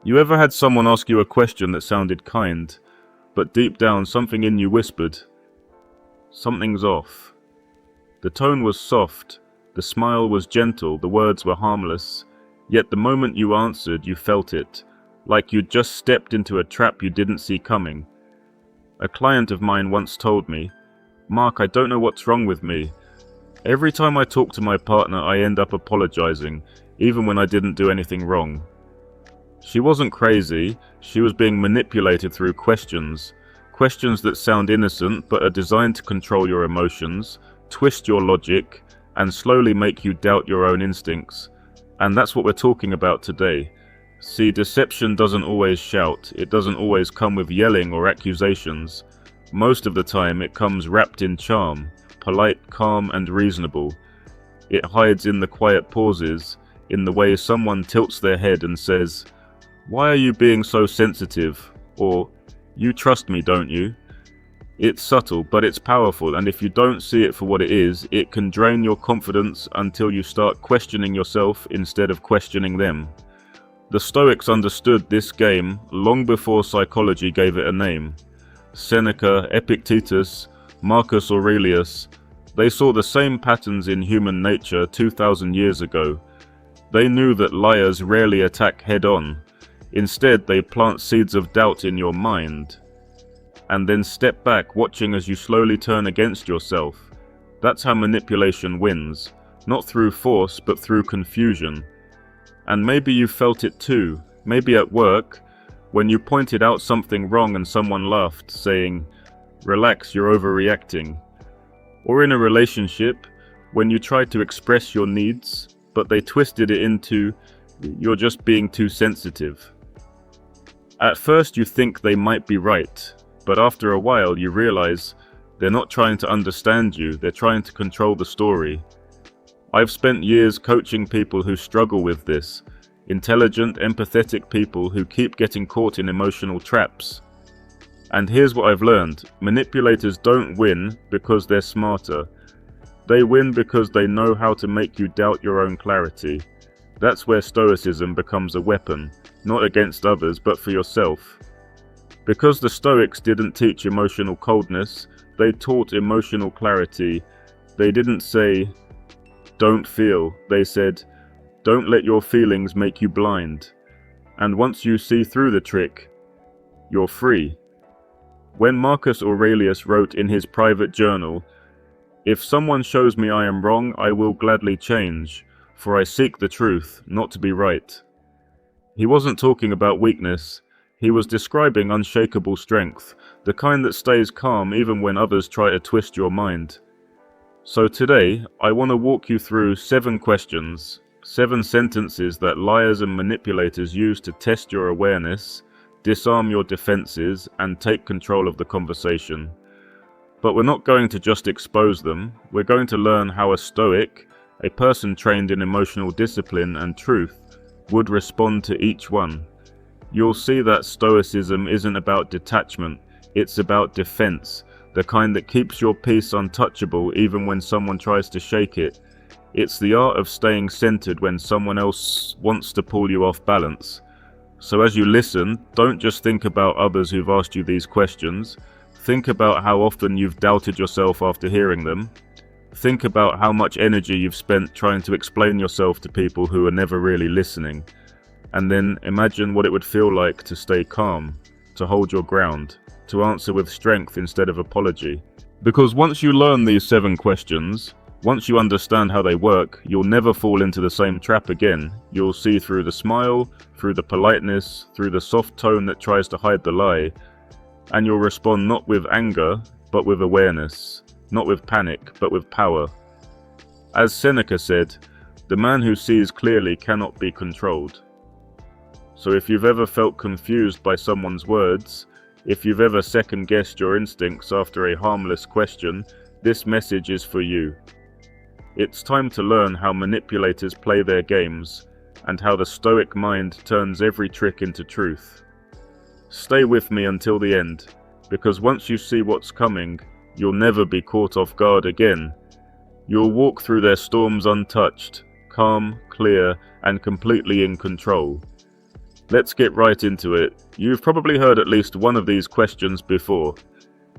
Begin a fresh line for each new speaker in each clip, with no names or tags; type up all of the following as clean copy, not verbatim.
You ever had someone ask you a question that sounded kind, but deep down something in you whispered, "Something's off." The tone was soft, the smile was gentle, the words were harmless, yet the moment you answered, you felt it, like you'd just stepped into a trap you didn't see coming. A client of mine once told me, "Mark, I don't know what's wrong with me. Every time I talk to my partner, I end up apologizing, even when I didn't do anything wrong." She wasn't crazy, she was being manipulated through questions that sound innocent but are designed to control your emotions, twist your logic, and slowly make you doubt your own instincts. And that's what we're talking about today. See, deception doesn't always shout, it doesn't always come with yelling or accusations. Most of the time it comes wrapped in charm, polite, calm, and reasonable. It hides in the quiet pauses, in the way someone tilts their head and says, "Why are you being so sensitive?" Or, "You trust me, don't you?" It's subtle, but it's powerful, and if you don't see it for what it is, it can drain your confidence until you start questioning yourself instead of questioning them. The Stoics understood this game long before psychology gave it a name. Seneca, Epictetus, Marcus Aurelius, they saw the same patterns in human nature 2,000 years ago. They knew that liars rarely attack head-on. Instead, they plant seeds of doubt in your mind, and then step back, watching as you slowly turn against yourself. That's how manipulation wins, not through force, but through confusion. And maybe you felt it too, maybe at work, when you pointed out something wrong and someone laughed, saying, "Relax, you're overreacting." Or in a relationship, when you tried to express your needs, but they twisted it into, "You're just being too sensitive." At first you think they might be right, but after a while you realize they're not trying to understand you, they're trying to control the story. I've spent years coaching people who struggle with this, intelligent, empathetic people who keep getting caught in emotional traps. And here's what I've learned: manipulators don't win because they're smarter. They win because they know how to make you doubt your own clarity. That's where Stoicism becomes a weapon, not against others, but for yourself. Because the Stoics didn't teach emotional coldness, they taught emotional clarity. They didn't say, "Don't feel." They said, "Don't let your feelings make you blind." And once you see through the trick, you're free. When Marcus Aurelius wrote in his private journal, "If someone shows me I am wrong, I will gladly change, for I seek the truth, not to be right." He wasn't talking about weakness. He was describing unshakable strength, the kind that stays calm even when others try to twist your mind. So today, I want to walk you through 7 questions, 7 sentences that liars and manipulators use to test your awareness, disarm your defenses, and take control of the conversation. But we're not going to just expose them, we're going to learn how a Stoic, a person trained in emotional discipline and truth, would respond to each one. You'll see that Stoicism isn't about detachment, it's about defense, the kind that keeps your peace untouchable even when someone tries to shake it. It's the art of staying centered when someone else wants to pull you off balance. So as you listen, don't just think about others who've asked you these questions. Think about how often you've doubted yourself after hearing them. Think about how much energy you've spent trying to explain yourself to people who are never really listening. And then imagine what it would feel like to stay calm, to hold your ground, to answer with strength instead of apology. Because once you learn these 7 questions, once you understand how they work, you'll never fall into the same trap again. You'll see through the smile, through the politeness, through the soft tone that tries to hide the lie, and you'll respond not with anger, but with awareness, not with panic, but with power. As Seneca said, "The man who sees clearly cannot be controlled." So if you've ever felt confused by someone's words, if you've ever second-guessed your instincts after a harmless question, this message is for you. It's time to learn how manipulators play their games, and how the Stoic mind turns every trick into truth. Stay with me until the end, because once you see what's coming, you'll never be caught off guard again. You'll walk through their storms untouched, calm, clear, and completely in control. Let's get right into it. You've probably heard at least one of these questions before.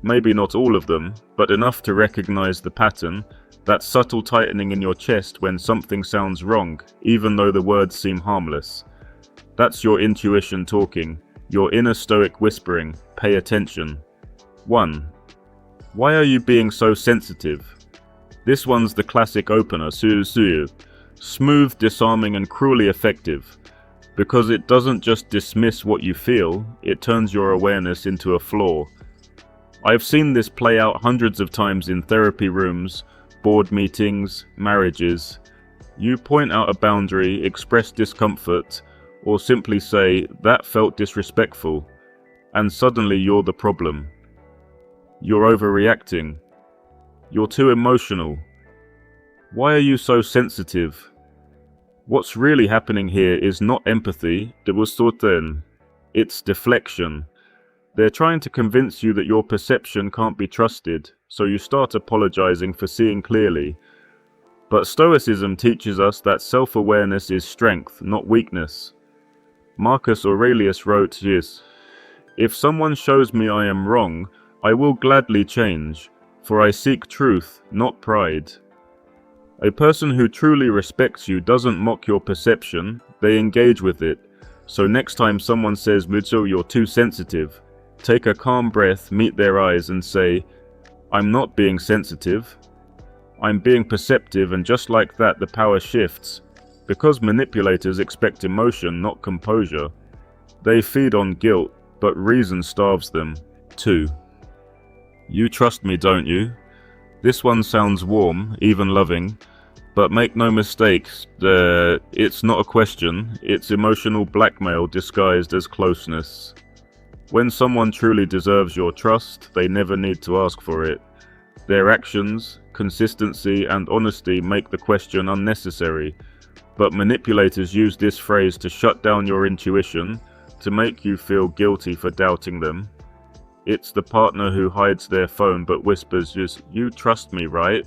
Maybe not all of them, but enough to recognize the pattern, that subtle tightening in your chest when something sounds wrong, even though the words seem harmless. That's your intuition talking, your inner Stoic whispering. Pay attention. 1. Why are you being so sensitive? This one's the classic opener, smooth, disarming and cruelly effective. Because it doesn't just dismiss what you feel, it turns your awareness into a flaw. I've seen this play out hundreds of times in therapy rooms, board meetings, marriages. You point out a boundary, express discomfort, or simply say, "That felt disrespectful," and suddenly you're the problem. You're overreacting. You're too emotional. Why are you so sensitive? What's really happening here is not empathy, it's deflection. They're trying to convince you that your perception can't be trusted, so you start apologizing for seeing clearly. But Stoicism teaches us that self-awareness is strength, not weakness. Marcus Aurelius wrote this: "If someone shows me I am wrong, I will gladly change, for I seek truth, not pride." A person who truly respects you doesn't mock your perception, they engage with it. So next time someone says, "Mitchell, you're too sensitive," take a calm breath, meet their eyes and say, "I'm not being sensitive. I'm being perceptive," and just like that the power shifts. Because manipulators expect emotion, not composure. They feed on guilt, but reason starves them. 2. You trust me, don't you? This one sounds warm, even loving, but make no mistakes, it's not a question, it's emotional blackmail disguised as closeness. When someone truly deserves your trust, they never need to ask for it. Their actions, consistency, and honesty make the question unnecessary, but manipulators use this phrase to shut down your intuition, to make you feel guilty for doubting them. It's the partner who hides their phone but whispers, "You trust me, right?"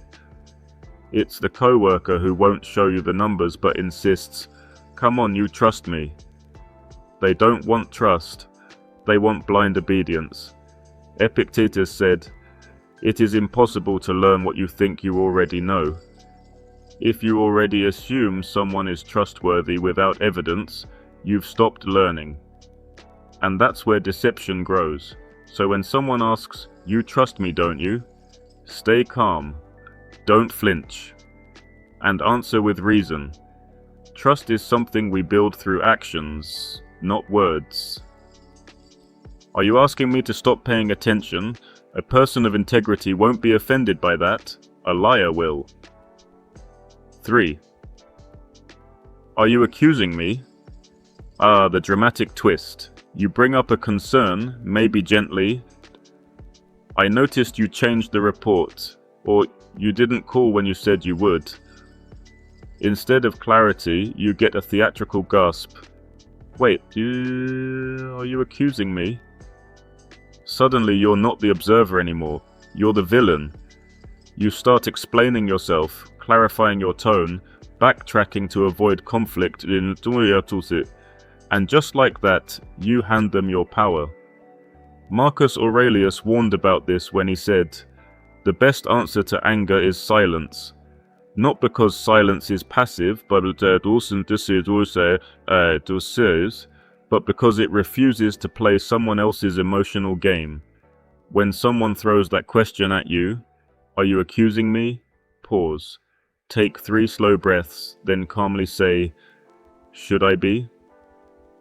It's the co-worker who won't show you the numbers but insists, "Come on, you trust me." They don't want trust. They want blind obedience. Epictetus said, "It is impossible to learn what you think you already know." If you already assume someone is trustworthy without evidence, you've stopped learning. And that's where deception grows. So when someone asks, "You trust me, don't you?" stay calm, don't flinch, and answer with reason. Trust is something we build through actions, not words. Are you asking me to stop paying attention? A person of integrity won't be offended by that. A liar will. 3. Are you accusing me? The dramatic twist. You bring up a concern, maybe gently. "I noticed you changed the report," or "You didn't call when you said you would." Instead of clarity, you get a theatrical gasp. "Wait, are you accusing me?" Suddenly you're not the observer anymore, you're the villain. You start explaining yourself, clarifying your tone, backtracking to avoid conflict, and just like that, you hand them your power. Marcus Aurelius warned about this when he said, "The best answer to anger is silence." Not because silence is passive, but because it refuses to play someone else's emotional game. When someone throws that question at you, "Are you accusing me?" Pause. Take 3 slow breaths, then calmly say, "Should I be?"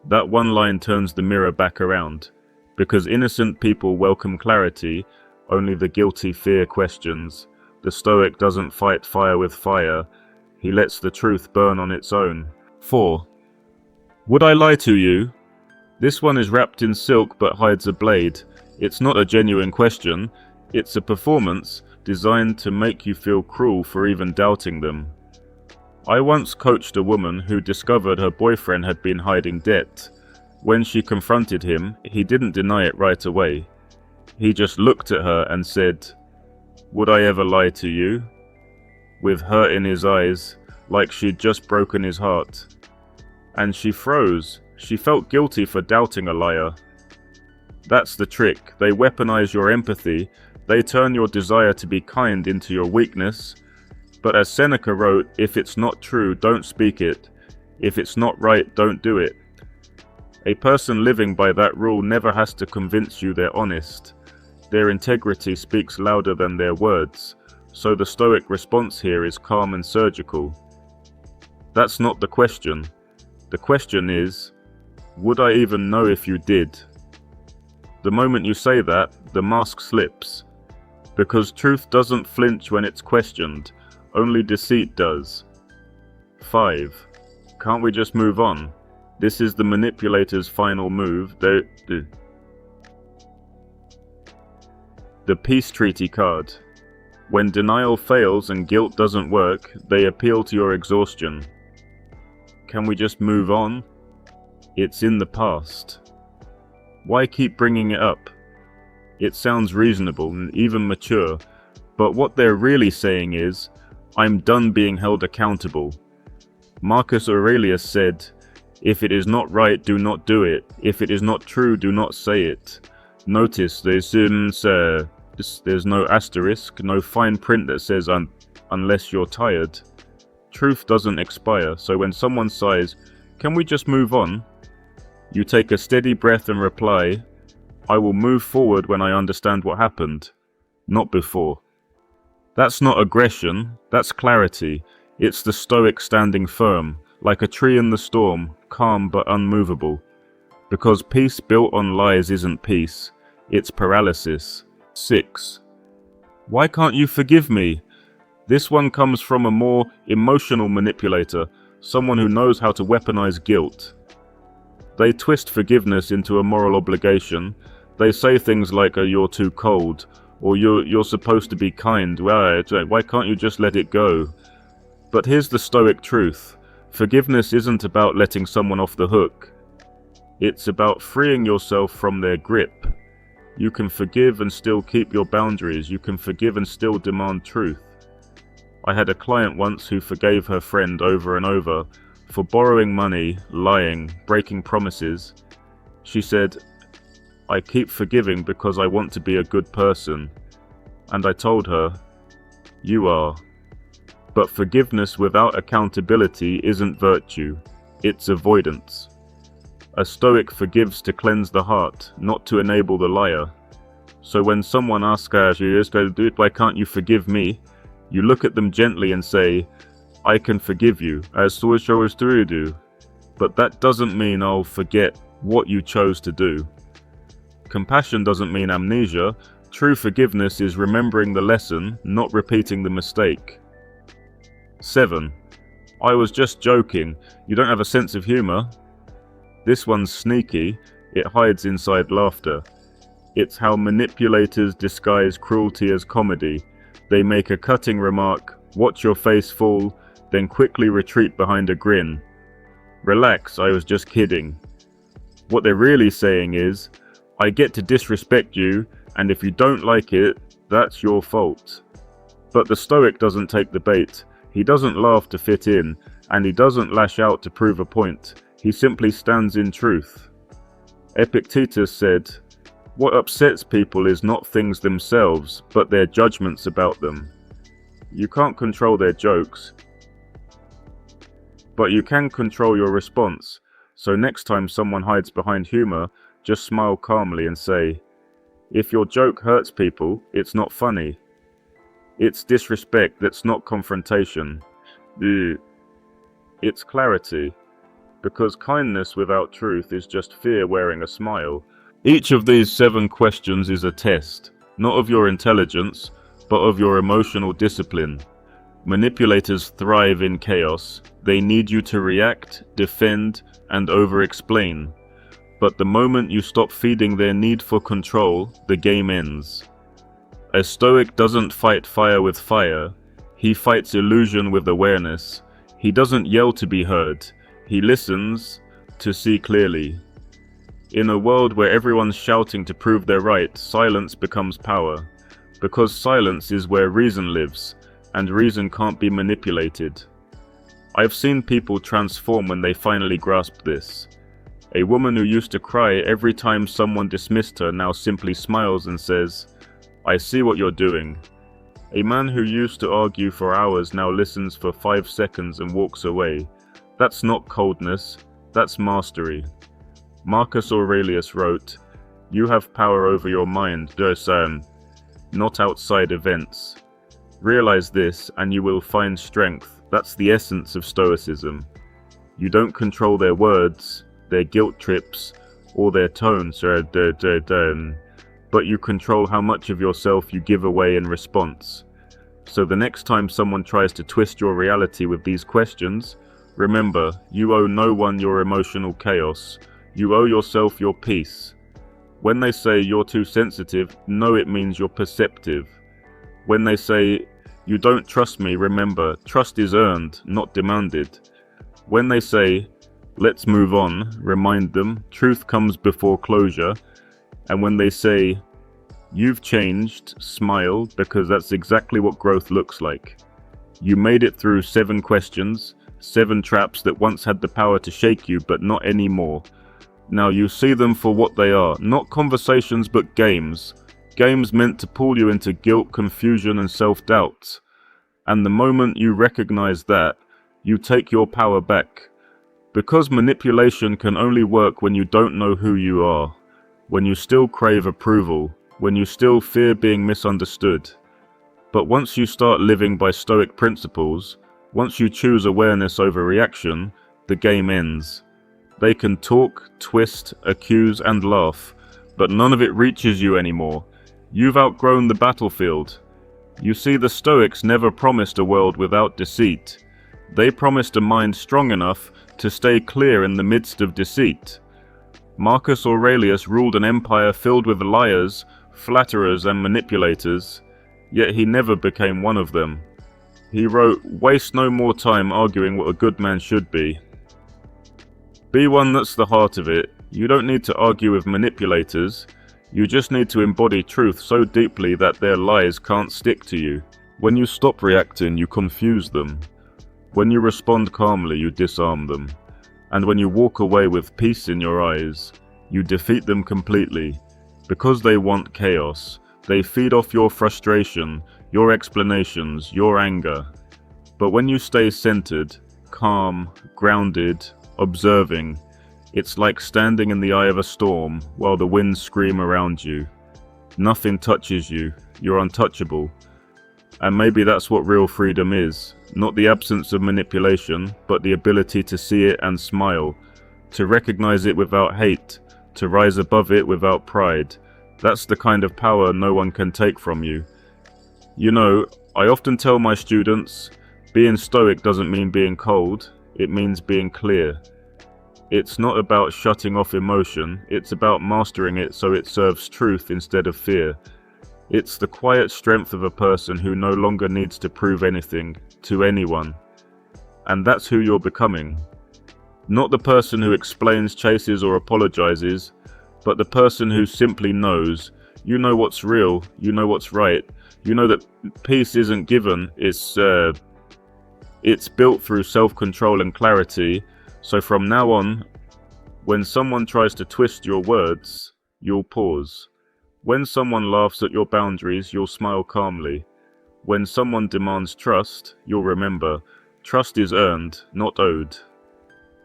That one line turns the mirror back around. Because innocent people welcome clarity, only the guilty fear questions. The Stoic doesn't fight fire with fire, he lets the truth burn on its own. 4. Would I lie to you? This one is wrapped in silk but hides a blade. It's not a genuine question, it's a performance designed to make you feel cruel for even doubting them. I once coached a woman who discovered her boyfriend had been hiding debt. When she confronted him, he didn't deny it right away. He just looked at her and said, "Would I ever lie to you?" With hurt in his eyes, like she'd just broken his heart. And she froze. She felt guilty for doubting a liar. That's the trick. They weaponize your empathy. They turn your desire to be kind into your weakness. But as Seneca wrote, if it's not true, don't speak it. If it's not right, don't do it. A person living by that rule never has to convince you they're honest. Their integrity speaks louder than their words. So the Stoic response here is calm and surgical. That's not the question. The question is, would I even know if you did? The moment you say that, the mask slips. Because truth doesn't flinch when it's questioned, only deceit does. 5. Can't we just move on? This is the manipulator's final move. The peace treaty card. When denial fails and guilt doesn't work, they appeal to your exhaustion. Can we just move on? It's in the past. Why keep bringing it up? It sounds reasonable and even mature, but what they're really saying is, I'm done being held accountable. Marcus Aurelius said, if it is not right, do not do it. If it is not true, do not say it. Notice there's no asterisk, no fine print that says unless you're tired. Truth doesn't expire, so when someone sighs, can we just move on? You take a steady breath and reply, I will move forward when I understand what happened, not before. That's not aggression, that's clarity. It's the Stoic standing firm, like a tree in the storm, calm but unmovable. Because peace built on lies isn't peace, it's paralysis. 6. Why can't you forgive me? This one comes from a more emotional manipulator, someone who knows how to weaponize guilt. They twist forgiveness into a moral obligation. They say things like, you're too cold, or you're supposed to be kind. Why can't you just let it go? But here's the Stoic truth. Forgiveness isn't about letting someone off the hook. It's about freeing yourself from their grip. You can forgive and still keep your boundaries. You can forgive and still demand truth. I had a client once who forgave her friend over and over for borrowing money, lying, breaking promises. She said, I keep forgiving because I want to be a good person. And I told her, you are. But forgiveness without accountability isn't virtue, it's avoidance. A Stoic forgives to cleanse the heart, not to enable the liar. So when someone asks why can't you forgive me? You look at them gently and say, I can forgive you, as Stoic do. But that doesn't mean I'll forget what you chose to do. Compassion doesn't mean amnesia. True forgiveness is remembering the lesson, not repeating the mistake. 7. I was just joking. You don't have a sense of humor. This one's sneaky. It hides inside laughter. It's how manipulators disguise cruelty as comedy. They make a cutting remark, watch your face fall, then quickly retreat behind a grin. Relax, I was just kidding. What they're really saying is, I get to disrespect you, and if you don't like it, that's your fault. But the Stoic doesn't take the bait. He doesn't laugh to fit in, and he doesn't lash out to prove a point. He simply stands in truth. Epictetus said, what upsets people is not things themselves, but their judgments about them. You can't control their jokes, but you can control your response. So next time someone hides behind humor, just smile calmly and say, if your joke hurts people, it's not funny. It's disrespect, that's not confrontation. It's clarity. Because kindness without truth is just fear wearing a smile. Each of these 7 questions is a test, not of your intelligence, but of your emotional discipline. Manipulators thrive in chaos. They need you to react, defend, and over-explain. But the moment you stop feeding their need for control, the game ends. A Stoic doesn't fight fire with fire. He fights illusion with awareness. He doesn't yell to be heard. He listens to see clearly. In a world where everyone's shouting to prove they're right, silence becomes power. Because silence is where reason lives, and reason can't be manipulated. I've seen people transform when they finally grasp this. A woman who used to cry every time someone dismissed her now simply smiles and says, "I see what you're doing." A man who used to argue for hours now listens for 5 seconds and walks away. That's not coldness, that's mastery. Marcus Aurelius wrote, "You have power over your mind, not outside events." Realize this and you will find strength. That's the essence of Stoicism. You don't control their words, their guilt trips, or their tone, but you control how much of yourself you give away in response. So the next time someone tries to twist your reality with these questions, remember, you owe no one your emotional chaos. You owe yourself your peace. When they say you're too sensitive, know it means you're perceptive. When they say, "You don't trust me," remember, trust is earned, not demanded. When they say, "Let's move on," remind them, truth comes before closure. And when they say, "You've changed," smile, because that's exactly what growth looks like. You made it through 7 questions, 7 traps that once had the power to shake you, but not anymore. Now you see them for what they are, not conversations but games. Games meant to pull you into guilt, confusion, and self-doubt. And the moment you recognize that, you take your power back. Because manipulation can only work when you don't know who you are, when you still crave approval, when you still fear being misunderstood. But once you start living by Stoic principles, once you choose awareness over reaction, the game ends. They can talk, twist, accuse, and laugh, but none of it reaches you anymore. You've outgrown the battlefield. You see, the Stoics never promised a world without deceit. They promised a mind strong enough to stay clear in the midst of deceit. Marcus Aurelius ruled an empire filled with liars, flatterers, and manipulators, yet he never became one of them. He wrote, "Waste no more time arguing what a good man should be. Be one that's the heart of it. You don't need to argue with manipulators. You just need to embody truth so deeply that their lies can't stick to you. When you stop reacting, you confuse them. When you respond calmly, you disarm them. And when you walk away with peace in your eyes, you defeat them completely. Because they want chaos. They feed off your frustration, your explanations, your anger. But when you stay centered, calm, grounded, observing, it's like standing in the eye of a storm while the winds scream around you. Nothing touches you, you're untouchable. And maybe that's what real freedom is. Not the absence of manipulation, but the ability to see it and smile, to recognize it without hate, to rise above it without pride. That's the kind of power no one can take from you. You know, I often tell my students, being stoic doesn't mean being cold, it means being clear. It's not about shutting off emotion, it's about mastering it so it serves truth instead of fear. It's the quiet strength of a person who no longer needs to prove anything to anyone. And that's who you're becoming. Not the person who explains, chases, or apologizes, but the person who simply knows. You know what's real, you know what's right. You know that peace isn't given, it's built through self-control and clarity. So from now on, when someone tries to twist your words, you'll pause. When someone laughs at your boundaries, you'll smile calmly. When someone demands trust, you'll remember, trust is earned, not owed.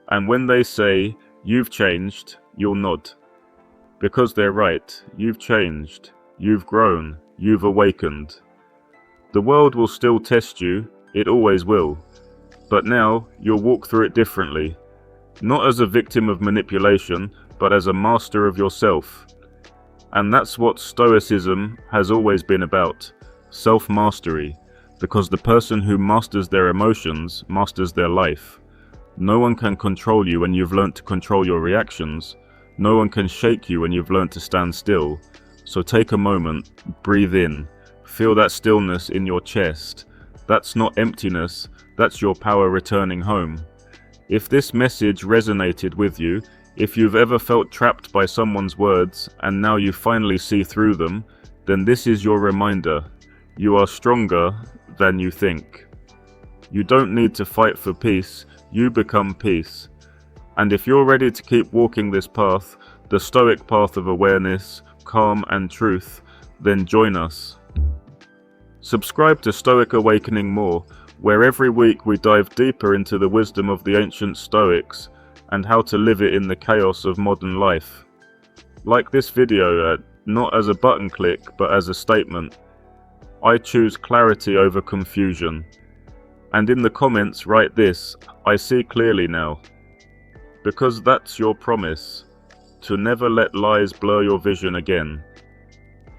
And when they say, "You've changed," you'll nod. Because they're right, you've changed, you've grown, you've awakened. The world will still test you, it always will. But now, you'll walk through it differently. Not as a victim of manipulation, but as a master of yourself. And that's what Stoicism has always been about, self-mastery, because the person who masters their emotions masters their life. No one can control you when you've learnt to control your reactions. No one can shake you when you've learnt to stand still. So take a moment, breathe in, feel that stillness in your chest. That's not emptiness, that's your power returning home. If this message resonated with you, if you've ever felt trapped by someone's words and now you finally see through them, then this is your reminder. You are stronger than you think. You don't need to fight for peace, you become peace. And if you're ready to keep walking this path, the Stoic path of awareness, calm and truth, then join us. Subscribe to Stoic Awakening More, where every week we dive deeper into the wisdom of the ancient Stoics and how to live it in the chaos of modern life. Like this video, not as a button click, but as a statement. I choose clarity over confusion. And in the comments write this: I see clearly now. Because that's your promise, to never let lies blur your vision again.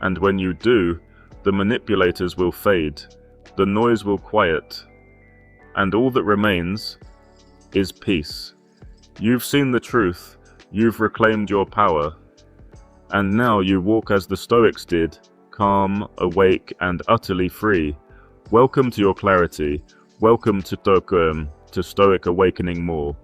And when you do, the manipulators will fade, the noise will quiet, and all that remains is peace. You've seen the truth, you've reclaimed your power, and now you walk as the Stoics did, calm, awake, and utterly free. Welcome to your clarity, welcome to Stoic Awakening More.